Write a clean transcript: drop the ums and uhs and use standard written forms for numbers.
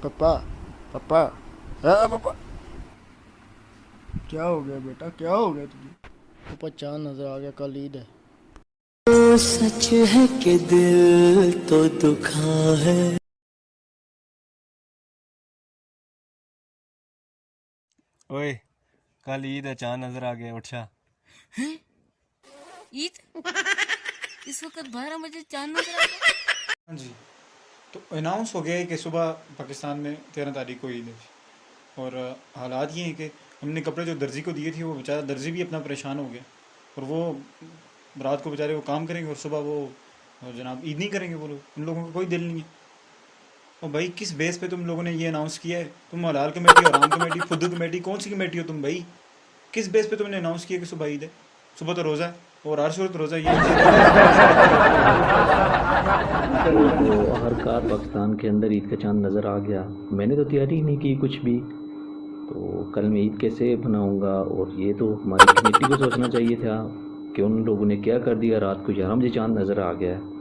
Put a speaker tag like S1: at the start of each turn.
S1: पापा पापा पापा, क्या हो गया बेटा, क्या हो गया तुझे? पापा चांद नजर आ गया, कल ईद है।
S2: तो सच है कि दिल तो दुखा है।
S3: ओए, कल ईद है, चांद नजर आ गया, उठ जा।
S4: ईद इस वक्त 12 बजे चांद नजर आ गया।
S5: हाँ जी। तो अनाउंस हो गया है कि सुबह पाकिस्तान में 13 तारीख को ईद है। और हालात ये हैं कि हमने कपड़े जो दर्जी को दिए थे, वो बेचारा दर्जी भी अपना परेशान हो गया। और वो रात को बेचारे वो काम करेंगे और सुबह वो जनाब ईद नहीं करेंगे। वो लोग, उन लोगों का कोई दिल नहीं है। और भाई किस बेस पे तुम लोगों ने ये अनाउंस किया है? तुम हलाल कमेटी, हराम कमेटी, फुद्दू कमेटी, कौन सी कमेटी हो तुम भाई? किस बेस पे तुमने अनाउंस किया कि सुबह ईद है? सुबह तो रोज़ा है और हर सूरत रोज़ा ये
S6: तो आखिरकार पाकिस्तान के अंदर ईद का चांद नज़र आ गया। मैंने तो तैयारी ही नहीं की कुछ भी, तो कल मैं ईद कैसे मनाऊंगा? और ये तो हमारी कमेटी को सोचना चाहिए था कि उन लोगों ने क्या कर दिया, रात को 11 बजे चांद नज़र आ गया है।